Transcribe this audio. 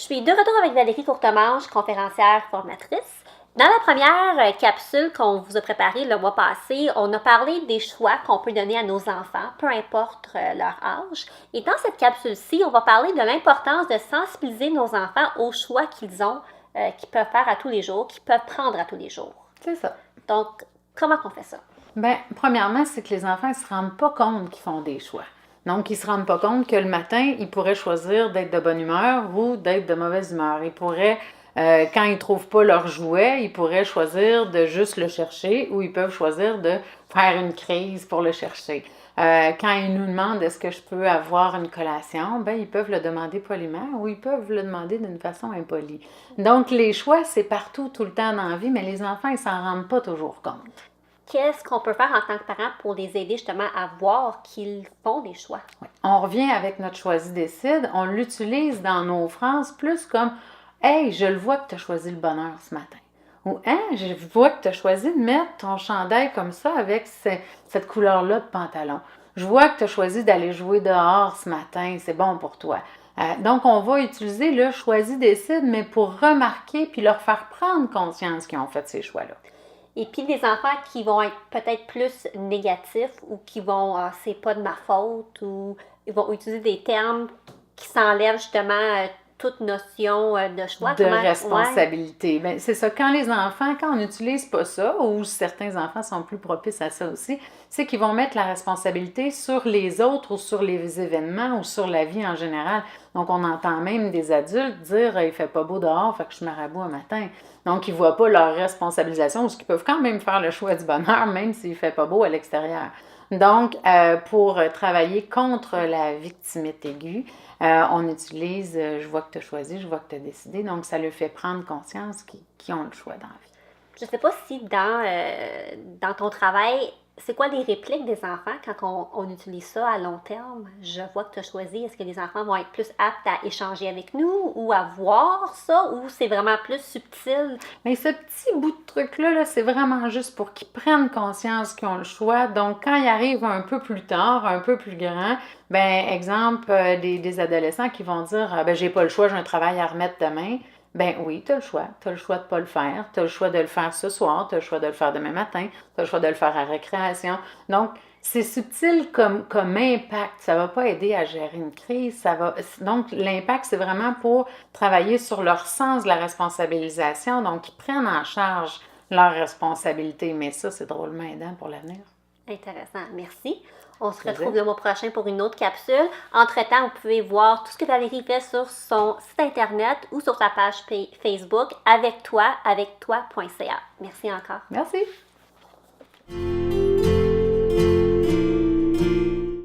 suis de retour avec Valérie Courtemanche, conférencière formatrice. Dans la première capsule qu'on vous a préparée le mois passé, on a parlé des choix qu'on peut donner à nos enfants, peu importe leur âge. Et dans cette capsule-ci, on va parler de l'importance de sensibiliser nos enfants aux choix qu'ils ont, qu'ils peuvent faire à tous les jours, qu'ils peuvent prendre à tous les jours. C'est ça. Donc, comment on fait ça? Bien, premièrement, c'est que les enfants ne se rendent pas compte qu'ils font des choix. Donc, ils ne se rendent pas compte que le matin, ils pourraient choisir d'être de bonne humeur ou d'être de mauvaise humeur. Ils pourraient, quand ils ne trouvent pas leur jouet, ils pourraient choisir de juste le chercher ou ils peuvent choisir de faire une crise pour le chercher. Quand ils nous demandent est-ce que je peux avoir une collation, ben ils peuvent le demander poliment ou ils peuvent le demander d'une façon impolie. Donc, les choix, c'est partout, tout le temps dans la vie, mais les enfants, ils ne s'en rendent pas toujours compte. Qu'est-ce qu'on peut faire en tant que parent pour les aider justement à voir qu'ils font des choix? Oui. On revient avec notre choisi décide, on l'utilise dans nos phrases plus comme « Hey, je le vois que tu as choisi le bonheur ce matin » ou « Hein, je vois que tu as choisi de mettre ton chandail comme ça avec cette couleur-là de pantalon. Je vois que tu as choisi d'aller jouer dehors ce matin, c'est bon pour toi. » Donc, on va utiliser le choisi décide, mais pour remarquer puis leur faire prendre conscience qu'ils ont fait ces choix-là. Et puis les enfants qui vont être peut-être plus négatifs ou qui vont c'est pas de ma faute ou ils vont utiliser des termes qui s'enlèvent justement toute notion de choix. De responsabilité. Bien, c'est ça. Quand on n'utilise pas ça, ou certains enfants sont plus propices à ça aussi, c'est qu'ils vont mettre la responsabilité sur les autres ou sur les événements ou sur la vie en général. Donc, on entend même des adultes dire « il fait pas beau dehors, fait que je me raboute un matin ». Donc, ils ne voient pas leur responsabilisation, parce qu'ils peuvent quand même faire le choix du bonheur, même s'il ne fait pas beau à l'extérieur. Donc, pour travailler contre la victimite aiguë, on utilise je vois que tu as choisi, je vois que tu as décidé. Donc, ça leur fait prendre conscience qu'ils ont le choix dans la vie. Je ne sais pas si dans ton travail, c'est quoi les répliques des enfants quand on utilise ça à long terme? Je vois que tu as choisi. Est-ce que les enfants vont être plus aptes à échanger avec nous ou à voir ça ou c'est vraiment plus subtil? Mais ce petit bout de truc-là, c'est vraiment juste pour qu'ils prennent conscience qu'ils ont le choix. Donc, quand ils arrivent un peu plus tard, un peu plus grand, ben exemple, des adolescents qui vont dire ben j'ai pas le choix, j'ai un travail à remettre demain. Ben oui, tu as le choix. Tu as le choix de ne pas le faire. Tu as le choix de le faire ce soir. Tu as le choix de le faire demain matin. Tu as le choix de le faire à récréation. Donc, c'est subtil comme impact. Ça ne va pas aider à gérer une crise. Donc, l'impact, c'est vraiment pour travailler sur leur sens de la responsabilisation. Donc, ils prennent en charge leur responsabilité. Mais ça, c'est drôlement aidant pour l'avenir. Intéressant. Merci. On se retrouve le mois prochain pour une autre capsule. Entre-temps, vous pouvez voir tout ce que Valérie fait sur son site internet ou sur sa page Facebook avec toi, avec toi.ca. Merci encore. Merci.